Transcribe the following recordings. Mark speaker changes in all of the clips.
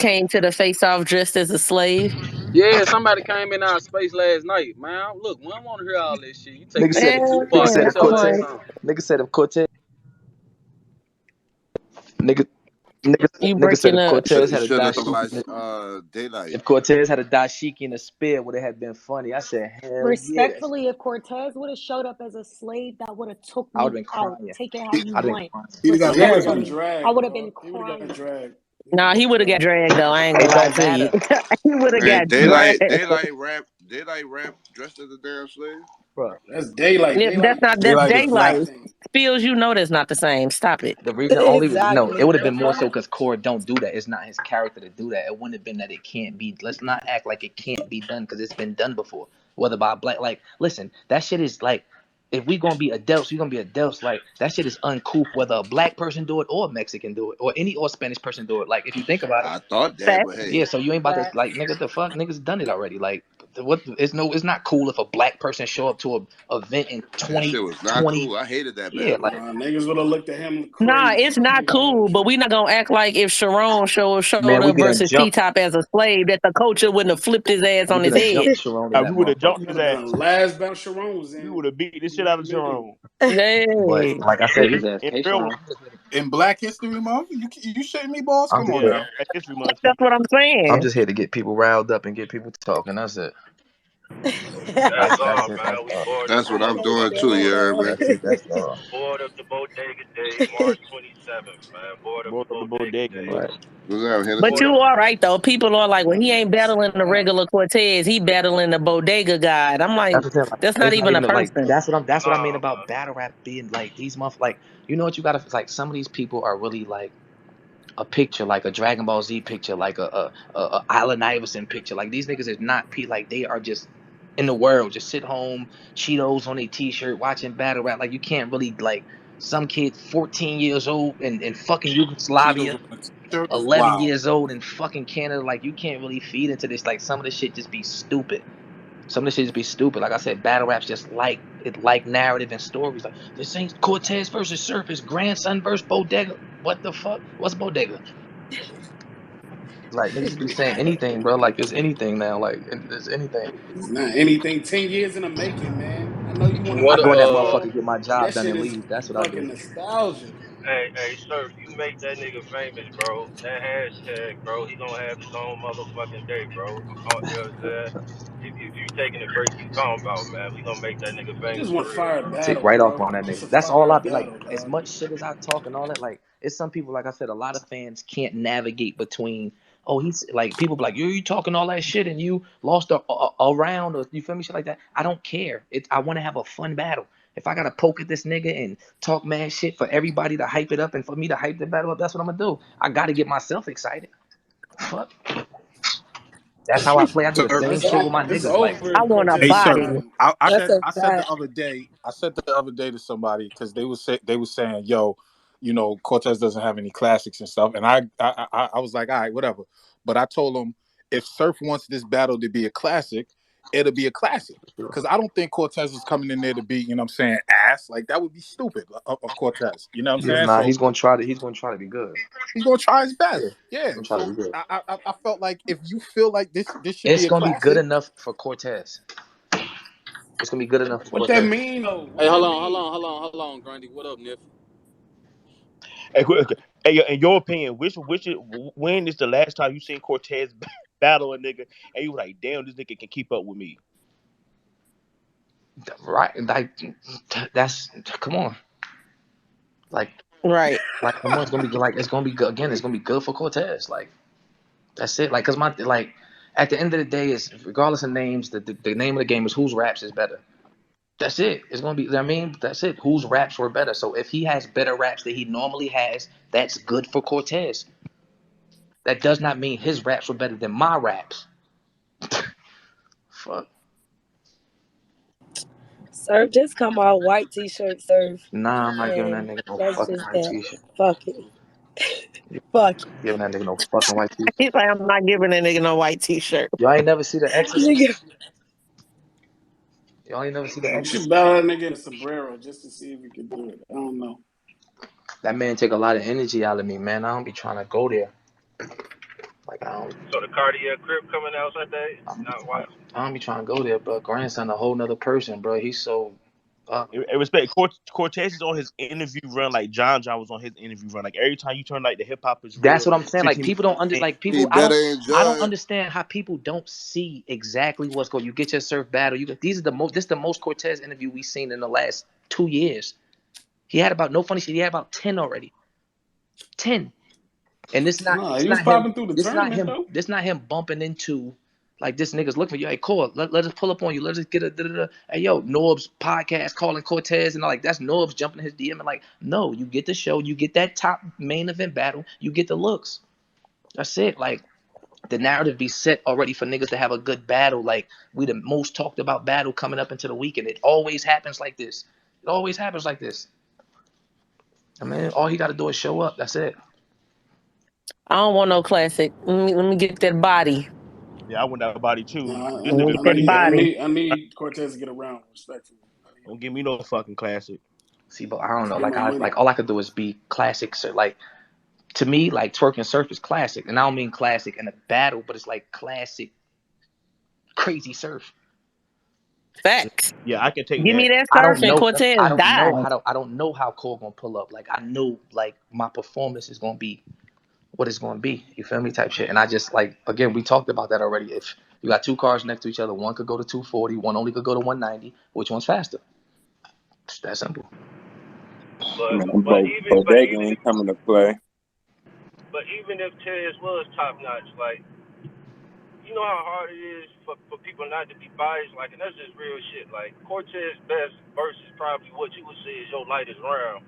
Speaker 1: came to the face off dressed as a slave.
Speaker 2: Yeah, somebody came in our space last night, man. Look, we don't want to hear all this shit. You taking
Speaker 3: Nigga
Speaker 2: this
Speaker 3: said,
Speaker 2: shit too
Speaker 1: Hell
Speaker 3: nigga
Speaker 2: far.
Speaker 3: said
Speaker 1: yeah,
Speaker 2: Get
Speaker 3: if
Speaker 2: your
Speaker 1: someone.
Speaker 3: Cortez,
Speaker 2: ass on.
Speaker 3: nigga said if Cortez, nigga, nigga,
Speaker 1: You
Speaker 3: nigga said
Speaker 1: breaking
Speaker 3: if
Speaker 1: up.
Speaker 3: Cortez
Speaker 4: You
Speaker 3: had a
Speaker 4: should have
Speaker 3: dashiki,
Speaker 4: watched Daylight.
Speaker 3: if Cortez had a dashiki and a spear, would it have been funny? I said, hell yeah.
Speaker 5: Respectfully, if Cortez would have showed up as a slave, that would have took
Speaker 3: I would have
Speaker 5: me
Speaker 3: been
Speaker 5: out.
Speaker 3: crying.
Speaker 5: Take it how
Speaker 6: He,
Speaker 5: you
Speaker 3: I'd have been
Speaker 5: want.
Speaker 3: crying.
Speaker 6: he'd have got
Speaker 7: He would have got
Speaker 6: bamboozled.
Speaker 5: Respectfully, I
Speaker 7: dragged,
Speaker 5: would have been
Speaker 7: dog. He would have got
Speaker 5: crying.
Speaker 7: dragged. He would
Speaker 1: Nah,
Speaker 7: have
Speaker 1: he
Speaker 7: got
Speaker 1: would have got
Speaker 7: dragged.
Speaker 1: dragged though. I ain't
Speaker 3: It
Speaker 1: gonna lie
Speaker 3: don't
Speaker 1: to you.
Speaker 3: matter,
Speaker 1: He would have
Speaker 4: Man,
Speaker 1: got dragged.
Speaker 4: Daylight rap dressed as a damn slave.
Speaker 3: bro.
Speaker 7: That's daylight.
Speaker 1: Yeah, that's
Speaker 7: Daylight
Speaker 1: not that's
Speaker 6: Daylight is
Speaker 7: dressed the
Speaker 6: black.
Speaker 1: daylight.
Speaker 7: same.
Speaker 1: Spills, you know that's not the same. Stop it.
Speaker 3: The reason only no, it
Speaker 5: Exactly.
Speaker 3: would have been more so because Core don't do that. It's not his character to do that. It wouldn't have been that it can't be. Let's not act like it can't be done because it's been done before. Whether by black, like, listen, that shit is like, if we gonna be adults, we gonna be adults. Like that shit is uncouth. Whether a black person do it or a Mexican do it or Spanish person do it. Like if you think about it,
Speaker 4: I thought that,
Speaker 1: Fact.
Speaker 4: but hey,
Speaker 3: yeah. So you ain't about to like nigga the fuck niggas done it already. Like what? It's not cool if a black person show up to a event in
Speaker 4: that shit was not
Speaker 3: 2020.
Speaker 4: cool. I hated that
Speaker 3: Yeah,
Speaker 4: battle.
Speaker 3: like
Speaker 7: Niggas would have looked at him
Speaker 1: Nah,
Speaker 7: crazy.
Speaker 1: it's not
Speaker 7: Nigga, oh
Speaker 1: cool, but
Speaker 7: shit.
Speaker 1: we not gonna act like if Sharon showed
Speaker 3: man, we
Speaker 1: up
Speaker 3: getting
Speaker 1: versus T
Speaker 3: jumped.
Speaker 1: Top as a slave that the culture wouldn't have flipped his ass
Speaker 3: We
Speaker 1: on his
Speaker 3: getting
Speaker 1: head.
Speaker 3: jumped Sharon in
Speaker 8: We
Speaker 3: that
Speaker 8: would have
Speaker 3: motherfucker.
Speaker 8: jumped
Speaker 7: That
Speaker 8: his
Speaker 7: would have
Speaker 8: ass.
Speaker 7: been the last battle Sharon was
Speaker 8: We
Speaker 7: in.
Speaker 8: would have beat the
Speaker 7: He
Speaker 8: shit out of
Speaker 7: wouldn't have made it.
Speaker 8: Jerome.
Speaker 3: But
Speaker 1: Hey.
Speaker 3: like I said,
Speaker 9: Beat his ass.
Speaker 8: In
Speaker 9: K
Speaker 8: real,
Speaker 9: Shine.
Speaker 6: In Black History Month, you shitting me, boss?
Speaker 3: I'm
Speaker 6: Come
Speaker 3: just
Speaker 6: on
Speaker 3: here.
Speaker 8: yeah,
Speaker 6: now.
Speaker 8: Black History Month too.
Speaker 1: That's what I'm
Speaker 3: I'm
Speaker 1: saying.
Speaker 3: just here to get people riled up and get people talking. That's it.
Speaker 10: That's
Speaker 3: That's
Speaker 10: all,
Speaker 3: it.
Speaker 10: man.
Speaker 3: That's
Speaker 10: We
Speaker 3: all.
Speaker 10: bored of
Speaker 4: That's
Speaker 10: the
Speaker 4: what I'm
Speaker 5: I
Speaker 4: doing
Speaker 10: motherfucking
Speaker 4: too. You
Speaker 5: can't,
Speaker 4: heard
Speaker 10: bodega.
Speaker 4: me?
Speaker 3: That's it. That's all.
Speaker 10: Bored of the bodega days, March 27th, man. Bored of
Speaker 8: Boy
Speaker 10: the
Speaker 8: of the
Speaker 10: bodega
Speaker 8: bodega,
Speaker 10: days.
Speaker 8: man.
Speaker 9: Right.
Speaker 4: What's that,
Speaker 1: But
Speaker 4: Hennessy?
Speaker 10: Bored
Speaker 1: you
Speaker 10: of.
Speaker 1: all right though. People are like, well, he ain't battling the regular Cortez. He battling the bodega god. I'm like,
Speaker 3: That's what I'm saying. Like,
Speaker 1: that's not
Speaker 3: it's not
Speaker 1: even a
Speaker 3: even like
Speaker 1: person.
Speaker 3: that's what I mean
Speaker 10: Nah,
Speaker 3: about
Speaker 10: man.
Speaker 3: battle rap being like these like you know what you gotta like some of these people are really like a picture like a Dragon Ball Z picture like a Allen Iverson picture like these niggas is not like they are just in the world just sit home Cheetos on a t-shirt watching battle rap like you can't really like some kid 14 years old in fucking
Speaker 6: Cheetos
Speaker 3: Yugoslavia
Speaker 6: on a t-shirt is
Speaker 3: 11
Speaker 6: wild.
Speaker 3: years old in fucking Canada like you can't really feed into this like some of this shit just be stupid. Some of this shit just be stupid. Like I said, battle raps just like narrative and stories. Like this ain't Cortez versus Surface, grandson versus Bodega. What the fuck? What's Bodega? Like niggas be saying anything, bro. Like it's anything now. Like it's anything.
Speaker 7: It's not anything 10 years in the making, man. I know you want to
Speaker 3: I
Speaker 2: What
Speaker 3: go in
Speaker 7: battle
Speaker 3: that
Speaker 7: Shaw,
Speaker 3: motherfucker, get my
Speaker 7: but that
Speaker 3: job done,
Speaker 7: shit
Speaker 3: and
Speaker 7: is
Speaker 3: leave. That's what I do.
Speaker 7: fucking nostalgia.
Speaker 10: Hey, sir, you make that nigga famous, bro. That hashtag, bro. He gonna have his own motherfucking day, bro. You know what I'm saying? If you taking the break you talking about, man, we gonna make that nigga
Speaker 7: I
Speaker 10: famous
Speaker 7: just
Speaker 10: for
Speaker 7: want
Speaker 10: real,
Speaker 7: fire
Speaker 10: bro.
Speaker 3: Take
Speaker 7: battles,
Speaker 3: right off
Speaker 7: bro.
Speaker 3: on that
Speaker 7: Just a
Speaker 3: nigga. That's all
Speaker 7: fire
Speaker 3: I be like.
Speaker 7: battle,
Speaker 3: As
Speaker 7: dog.
Speaker 3: much shit as I talk and all that, like it's some people, like I said, a lot of fans can't navigate between. Oh, he's like people be like you talking all that shit and you lost a round or you feel me shit like that. I don't care. I want to have a fun battle. If I gotta poke at this nigga and talk mad shit for everybody to hype it up and for me to hype the battle up, that's what I'm gonna do. I gotta get myself excited. Fuck. That's how I play. I do the
Speaker 6: Sir,
Speaker 3: same
Speaker 7: It's
Speaker 3: shit with
Speaker 7: on.
Speaker 3: my
Speaker 7: It's
Speaker 3: niggas. Like
Speaker 1: I
Speaker 7: over.
Speaker 1: want a
Speaker 6: hey,
Speaker 7: Cortez
Speaker 6: sir.
Speaker 1: body.
Speaker 7: winning.
Speaker 5: That's a
Speaker 6: I said the
Speaker 5: fact.
Speaker 6: other day. I said the other day to somebody because they was saying, "Yo, Cortez doesn't have any classics and stuff." And I was like, "All right, whatever." But I told him if Surf wants this battle to be a classic, it'll be a classic. Because I don't think Cortez is coming in there to be, what I'm saying, ass. Like that would be stupid of Cortez. You know what I'm
Speaker 3: yeah,
Speaker 6: saying?
Speaker 3: nah,
Speaker 6: So
Speaker 3: he's gonna try to be good.
Speaker 6: he's gonna try his
Speaker 3: Yeah,
Speaker 6: best. Yeah.
Speaker 3: he's gonna try to
Speaker 6: So
Speaker 3: be good.
Speaker 6: I felt like if you feel like this should be
Speaker 3: It's
Speaker 6: a
Speaker 3: gonna be good
Speaker 6: classic,
Speaker 3: enough for Cortez. It's gonna be good enough for
Speaker 7: What that
Speaker 3: Cortez.
Speaker 7: mean though?
Speaker 2: Hey,
Speaker 7: What
Speaker 2: hold
Speaker 7: that
Speaker 2: on, hold
Speaker 7: mean?
Speaker 2: on, hold on, hold on, Grundy. What up, Niff?
Speaker 8: Hey, hey, in your opinion, when is the last time you seen Cortez battle a nigga and you was like, damn, this nigga can keep up with me?
Speaker 3: Right? Like that's come on. Like
Speaker 1: Right.
Speaker 3: come on. It's gonna be like it's gonna be good again. It's gonna be good for Cortez. Like that's it. Like cause my like at the end of the day is regardless of names, the name of the game is whose raps is better. That's it. It's gonna be. I mean, that's it. Whose raps were better? So if he has better raps that he normally has, that's good for Cortez. That does not mean his raps were better than my raps. Fuck.
Speaker 5: Surf, just come out white t-shirt, Surf.
Speaker 3: Nah, I'm not giving that
Speaker 5: And
Speaker 3: nigga no
Speaker 5: that's
Speaker 3: fucking
Speaker 5: just
Speaker 3: white
Speaker 5: that.
Speaker 3: t-shirt.
Speaker 5: Fuck it. Fuck
Speaker 3: Giving that nigga no fucking white t-shirt.
Speaker 1: He's like, I'm not giving a nigga no white t-shirt.
Speaker 3: Y'all ain't never see the
Speaker 5: it.
Speaker 3: Exorcist?
Speaker 5: Nigga.
Speaker 3: Y'all ain't never see the
Speaker 7: You should
Speaker 3: Exorcist?
Speaker 7: battle that nigga in a sombrero just to see if he could do it. I don't know.
Speaker 3: That man take a lot of energy out of me, man. I don't be trying to go there. Like I don't.
Speaker 10: So the Cartier crib coming out Sunday. Not
Speaker 3: I
Speaker 10: watching.
Speaker 3: don't be trying to go there, bro. Grandson, a whole nother person, bro. He's so.
Speaker 8: In respect, Cortez is on his interview run like John was on his interview run. Like every time you turn like the hip hop is
Speaker 3: That's
Speaker 8: real,
Speaker 3: what I'm saying. Like
Speaker 8: 15
Speaker 3: people don't under like
Speaker 4: He
Speaker 3: people.
Speaker 4: better than
Speaker 3: I don't
Speaker 4: Judge.
Speaker 3: understand how people don't see exactly what's going. You get your surf battle. You get these are the most. This is the most Cortez interview we've seen in the last 2 years. He had about no funny shit. He had about 10 already. 10. And this not
Speaker 7: Nah,
Speaker 3: it's
Speaker 7: he was
Speaker 3: not him.
Speaker 7: popping through the
Speaker 3: This not
Speaker 7: tournament
Speaker 3: him.
Speaker 7: though.
Speaker 3: This not him bumping into like this nigga's looking for you. Hey, Cor, let us pull up on you. Let us get a da-da-da. Hey, yo, Norb's podcast calling Cortez and all like that's Norb's jumping his DM and like no, you get the show, you get that top main event battle, you get the looks. That's it. Like the narrative be set already for niggas to have a good battle. Like we the most talked about battle coming up into the weekend. It always happens like this. It always happens like this. I mean, all he got to do is show up. That's it.
Speaker 1: I don't want no classic. Let me get that body.
Speaker 8: Yeah, I want that body too.
Speaker 7: Nah,
Speaker 8: This
Speaker 1: Let me
Speaker 8: nigga
Speaker 1: get that
Speaker 8: crazy.
Speaker 1: body.
Speaker 7: I need Cortez to get around respectfully.
Speaker 8: Don't give me no fucking classic.
Speaker 3: See, but I don't know.
Speaker 7: Him
Speaker 3: Like
Speaker 7: or
Speaker 3: I
Speaker 7: Money.
Speaker 3: all I could do is be classic. So like to me, like twerk and surf is classic, and I don't mean classic in a battle, but it's like classic, crazy surf.
Speaker 1: Facts.
Speaker 8: Yeah, I can take
Speaker 1: Give me
Speaker 8: that.
Speaker 1: that
Speaker 3: I don't
Speaker 1: surf and
Speaker 3: know.
Speaker 1: Cortez
Speaker 3: I don't know
Speaker 1: died.
Speaker 3: I don't know how Cole gonna pull up. Like I know like my performance is gonna be what it's gonna be. You feel me? Type shit. And I just like again we talked about that already. If you got two cars next to each other, one could go to 240, one only could go to 190. Which one's faster? It's that simple.
Speaker 10: But
Speaker 9: Man,
Speaker 10: but even but
Speaker 9: Bodega
Speaker 10: even if
Speaker 9: ain't coming to play.
Speaker 10: but even if Tez was top notch, like you know how hard it is for people not to be biased, like, and that's just real shit. Like Cortez best versus probably what you would say is your lightest round.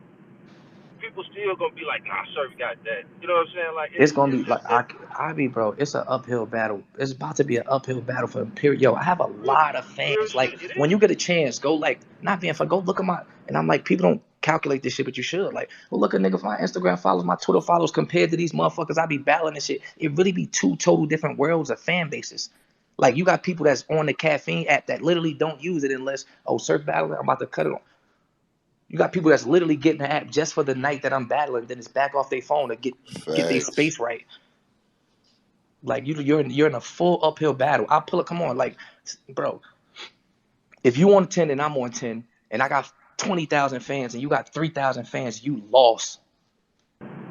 Speaker 10: People still gonna be like, nah, Surf got that. You know what I'm saying? Like
Speaker 3: It's gonna
Speaker 10: it's
Speaker 3: be like
Speaker 10: just that.
Speaker 3: I be bro. It's an uphill battle. It's about to be an uphill battle for period. Yo, I have a lot of
Speaker 10: Real
Speaker 3: fans. Like
Speaker 10: shit. It
Speaker 3: when you
Speaker 10: is.
Speaker 3: get a chance, go like not being fun. Go look at my and I'm like people don't calculate this shit, but you should. Like, well, look at nigga my Instagram follows, my Twitter follows compared to these motherfuckers. I be battling and shit. It really be two total different worlds of fan bases. Like you got people that's on the caffeine app that literally don't use it unless surf battle. I'm about to cut it on. You got people that's literally getting the app just for the night that I'm battling, then it's back off their phone to get their
Speaker 4: Facts.
Speaker 3: space right. Like you're in a full uphill battle. I'll pull it. Come on, like, bro. If you on 10 and I'm on 10, and I got 20,000 fans, and you got 3,000 fans, you lost.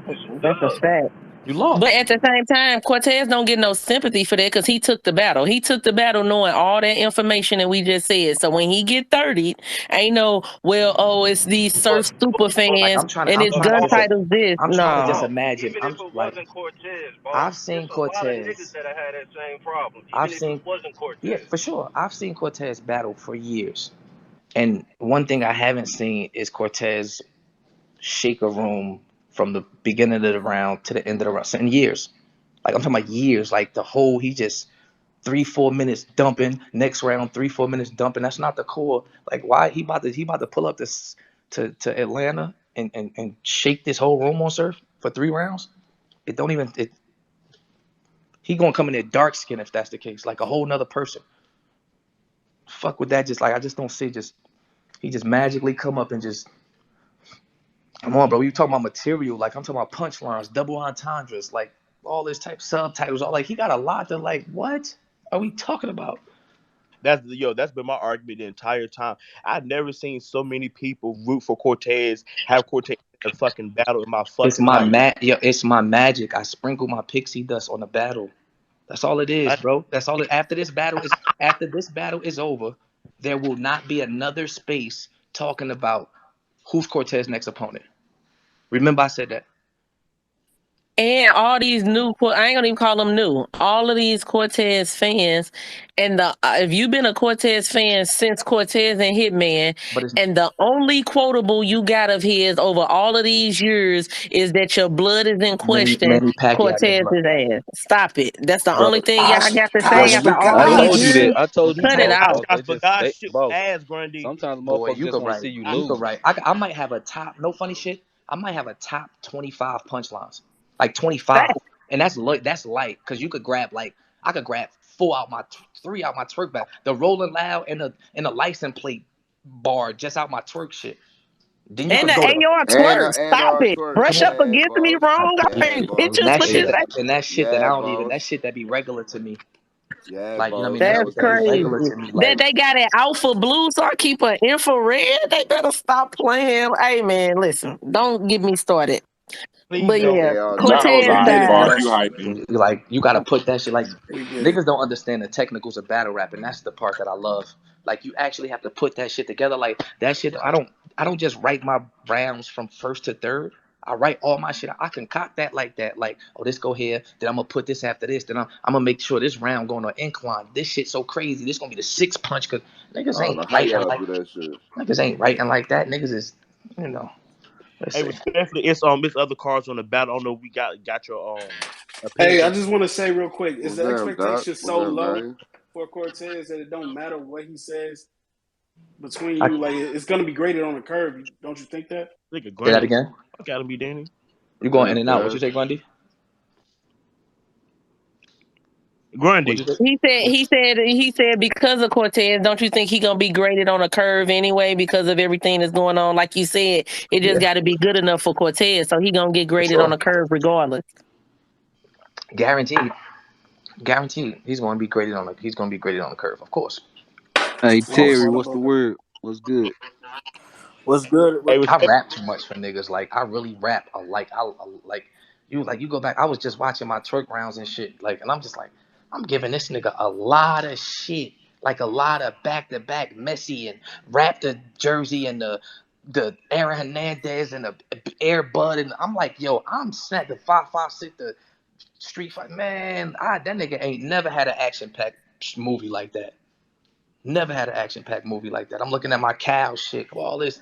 Speaker 10: It's a
Speaker 1: That's a
Speaker 10: dub.
Speaker 1: fact.
Speaker 3: You lost.
Speaker 1: But at the same time, Cortez don't get no sympathy for that because he took the battle. He took the battle knowing all that information that we just said. So when he get 30, ain't no, well, oh, it's these surf super
Speaker 3: Like
Speaker 1: fans
Speaker 3: I'm trying to,
Speaker 1: and
Speaker 3: I'm
Speaker 1: it's
Speaker 3: trying to
Speaker 1: gun
Speaker 3: just,
Speaker 10: Boss,
Speaker 1: titles this.
Speaker 3: I'm trying to just
Speaker 1: No.
Speaker 3: imagine.
Speaker 10: even
Speaker 3: I'm
Speaker 10: if it
Speaker 3: like,
Speaker 10: wasn't Cortez, boss,
Speaker 3: I've seen
Speaker 10: it's a lot of niggas
Speaker 3: Cortez.
Speaker 10: that have had that same problem.
Speaker 3: I've
Speaker 10: Even if it
Speaker 3: seen,
Speaker 10: wasn't
Speaker 3: yeah,
Speaker 10: Cortez.
Speaker 3: for sure. I've seen Cortez battle for years, and one thing I haven't seen is Cortez shake a room from the beginning of the round to the end of the round. So in years. Like I'm talking about years. Like the whole he just 3-4 minutes dumping. Next round 3-4 minutes dumping. That's not the core. Like why he about to pull up this to Atlanta and shake this whole room on surf for 3 rounds? It don't even he gonna come in there dark skin if that's the case. Like a whole nother person. Fuck with that. Just like I just don't see he just magically come up and just come on, bro. You talking about material? Like I'm talking about punchlines, double entendres, like all this type subtitles. All like he got a lot to like. What are we talking about?
Speaker 8: That's been my argument the entire time. I've never seen so many people root for Cortez, have Cortez in a fucking battle in my
Speaker 3: It's
Speaker 8: fucking
Speaker 3: my
Speaker 8: life.
Speaker 3: it's my magic. I sprinkle my pixie dust on the battle. That's all it is, bro. That's all. After this battle is over, there will not be another space talking about who's Cortez's next opponent. Remember, I said that.
Speaker 1: And all these new, I ain't gonna even call them new. All of these Cortez fans, and if you've been a Cortez fan since Cortez and Hitman,
Speaker 3: But it's
Speaker 1: and the only quotable you got of his over all of these years is that your blood is in question,
Speaker 3: Manny Pacquiao nigga,
Speaker 1: Cortez's ass. Stop it. That's the
Speaker 3: bro.
Speaker 1: only thing y'all got to
Speaker 7: I
Speaker 1: say
Speaker 2: Bro,
Speaker 1: after
Speaker 2: we,
Speaker 1: all
Speaker 7: forgot.
Speaker 2: I
Speaker 1: of
Speaker 3: Bro,
Speaker 1: these
Speaker 2: told you that.
Speaker 1: years.
Speaker 2: I told you,
Speaker 1: Cut it
Speaker 2: boss.
Speaker 8: I
Speaker 1: out.
Speaker 2: Boss.
Speaker 8: got forgot shit
Speaker 2: Boss.
Speaker 8: ass, Grundy.
Speaker 2: Sometimes
Speaker 3: boy,
Speaker 2: motherfuckers
Speaker 3: you
Speaker 2: just
Speaker 3: could
Speaker 2: want to
Speaker 3: write.
Speaker 2: see you
Speaker 3: You could
Speaker 2: lose.
Speaker 3: write. I might have a top. No funny shit. I might have a top 25 punchlines, like 25, and that's light because you could grab like I could grab 3 out my twerk back. The Rolling Loud and the license plate bar just out my twerk shit. Then you
Speaker 1: And
Speaker 3: could
Speaker 1: the
Speaker 3: go to
Speaker 1: AR
Speaker 4: And
Speaker 1: twerk.
Speaker 4: and
Speaker 1: Stop it.
Speaker 4: twerk.
Speaker 1: Brush
Speaker 3: come on.
Speaker 1: up
Speaker 4: Yeah,
Speaker 1: against me
Speaker 4: boss.
Speaker 1: wrong. I
Speaker 4: Yeah,
Speaker 1: paint
Speaker 4: boss.
Speaker 1: pictures for this.
Speaker 3: And that shit that I
Speaker 4: Yeah,
Speaker 3: don't even that
Speaker 4: boss.
Speaker 3: shit that be regular to me.
Speaker 4: Yeah,
Speaker 3: Like, you know what I
Speaker 4: boss.
Speaker 3: mean? That
Speaker 4: That
Speaker 1: That's
Speaker 3: shit
Speaker 4: was
Speaker 3: that be
Speaker 4: that
Speaker 1: crazy.
Speaker 4: shit.
Speaker 3: regular to me.
Speaker 1: That
Speaker 3: Like,
Speaker 1: they got it alpha blue, so I keep an infrared. They better stop playing. Hey man, listen, don't get me started.
Speaker 8: Please
Speaker 1: But
Speaker 8: don't.
Speaker 1: yeah,
Speaker 4: AR
Speaker 9: Nah, I
Speaker 4: twerk.
Speaker 9: was
Speaker 1: Cortez
Speaker 7: We
Speaker 9: alright,
Speaker 7: get it,
Speaker 1: died.
Speaker 9: boss. You
Speaker 7: Dust.
Speaker 9: hyping.
Speaker 3: like you gotta put that shit like
Speaker 7: We get it.
Speaker 3: niggas don't understand the technicals of battle rap, and that's the part that I love. Like you actually have to put that shit together. Like that shit, I don't just write my rounds from first to third. I write all my shit. I concoct that like that. Like, oh, this go here. Then I'm gonna put this after this. Then I'm gonna make sure this round going on incline. This shit so crazy. This gonna be the six punch. Cause niggas
Speaker 4: I don't know
Speaker 3: ain't
Speaker 4: how
Speaker 3: writing
Speaker 4: y'all
Speaker 3: like
Speaker 4: do that shit.
Speaker 3: that. Niggas is, you know. Let's
Speaker 8: Hey,
Speaker 3: see.
Speaker 8: respectfully, it's other cards on the battle. I don't know if we got your opinion.
Speaker 7: Hey, I just want to say real quick: is
Speaker 4: What's
Speaker 7: the
Speaker 4: up, Doc?
Speaker 7: expectation
Speaker 4: What's
Speaker 7: so
Speaker 4: up,
Speaker 7: low
Speaker 4: man?
Speaker 7: for Cortez that it don't matter what he says between
Speaker 3: I
Speaker 7: you? Like it's gonna be graded on a curve. Don't you think that?
Speaker 8: Nigga,
Speaker 3: say that
Speaker 8: Grundy.
Speaker 3: again.
Speaker 8: I gotta be Danny.
Speaker 3: You going
Speaker 4: Yeah,
Speaker 3: in and out? What you
Speaker 4: cuz.
Speaker 3: say, Grundy? What you
Speaker 8: Grundy.
Speaker 3: say?
Speaker 1: He said because of Cortez, don't you think he gonna be graded on a curve anyway because of everything that's going on? Like you said, it just
Speaker 3: Yeah,
Speaker 1: got to be good enough for Cortez, so he gonna get
Speaker 3: for
Speaker 1: graded on
Speaker 3: sure.
Speaker 1: a curve regardless.
Speaker 3: Guaranteed. Guaranteed. He's gonna be graded on the curve, of course.
Speaker 11: Hey
Speaker 7: I don't
Speaker 11: Terry,
Speaker 7: fault
Speaker 11: what's the
Speaker 7: about that.
Speaker 11: word? What's good?
Speaker 9: What's good?
Speaker 8: Hey,
Speaker 3: I
Speaker 8: respect.
Speaker 3: rap too much for niggas. Like I really rap. Like you go back. I was just watching my twerk rounds and shit. Like, and I'm just like, I'm giving this nigga a lot of shit. Like a lot of back to back Messi and rap the jersey and the Aaron Hernandez and the Air Bud, and I'm like, yo, I'm snapped the 556 the Street Fight. Man, that nigga ain't never had an action packed movie like that. Never had an action packed movie like that. I'm looking at my Cal shit. All this.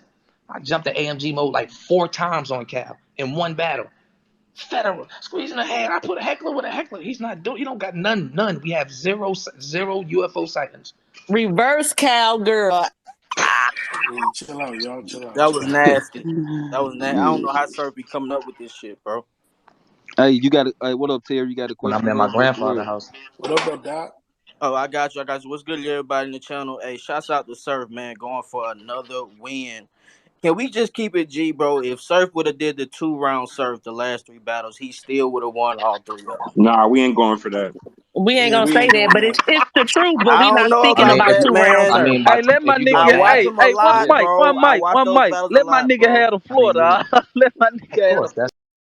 Speaker 3: I jumped the AMG mode like 4 times on Cal in one battle. Federer squeezing the hand. I put a heckler with a heckler. He's not doing. He don't got none. We have zero UFO sightings.
Speaker 1: Reverse cowgirl. Ah,
Speaker 7: Hey, chill out, y'all. Chill out.
Speaker 9: That
Speaker 7: Chill
Speaker 9: was
Speaker 7: out.
Speaker 9: nasty. That was nasty. I don't
Speaker 4: Yeah.
Speaker 9: know how Surf be coming up with this shit, bro.
Speaker 11: Hey, you got hey, what up, Terry? You got a
Speaker 3: When I'm
Speaker 11: question
Speaker 3: at
Speaker 11: for
Speaker 3: my
Speaker 11: us? What's the
Speaker 3: grandfather's
Speaker 11: word?
Speaker 3: house.
Speaker 7: What up, though, Doc?
Speaker 9: Oh, I got you. I got you. What's good to everybody in the channel? Hey, shouts out to Surf, man, going for another win. Can we just keep it G, bro? If Surf would have did the 2 round Surf the last 3 battles, he still would have won all 3 of them.
Speaker 12: Nah, we ain't going for that.
Speaker 1: we ain't
Speaker 7: Yeah,
Speaker 1: gonna
Speaker 7: we
Speaker 1: say
Speaker 7: ain't
Speaker 1: that,
Speaker 7: doing
Speaker 1: but
Speaker 7: that.
Speaker 1: it's the truth. But
Speaker 9: I
Speaker 1: we
Speaker 9: don't
Speaker 1: not
Speaker 9: know
Speaker 3: I
Speaker 1: speaking
Speaker 3: mean,
Speaker 9: about
Speaker 1: about
Speaker 3: if
Speaker 9: that,
Speaker 3: you,
Speaker 1: 2 round
Speaker 3: I
Speaker 9: man.
Speaker 1: Surf.
Speaker 3: mean,
Speaker 11: Hey, let
Speaker 3: if
Speaker 11: my
Speaker 3: you go
Speaker 9: I
Speaker 11: nigga.
Speaker 3: look at,
Speaker 9: watch
Speaker 11: Hey,
Speaker 9: him a
Speaker 11: hey, one
Speaker 9: lot,
Speaker 11: mic,
Speaker 9: bro.
Speaker 11: one
Speaker 9: I
Speaker 11: mic,
Speaker 9: watch
Speaker 11: one
Speaker 9: those
Speaker 11: mic.
Speaker 9: battles a
Speaker 11: Let my
Speaker 9: lot,
Speaker 11: nigga
Speaker 9: bro.
Speaker 11: have the
Speaker 3: I
Speaker 11: floor,
Speaker 3: mean,
Speaker 11: dog. Let my
Speaker 3: of
Speaker 11: nigga have the
Speaker 3: course, that's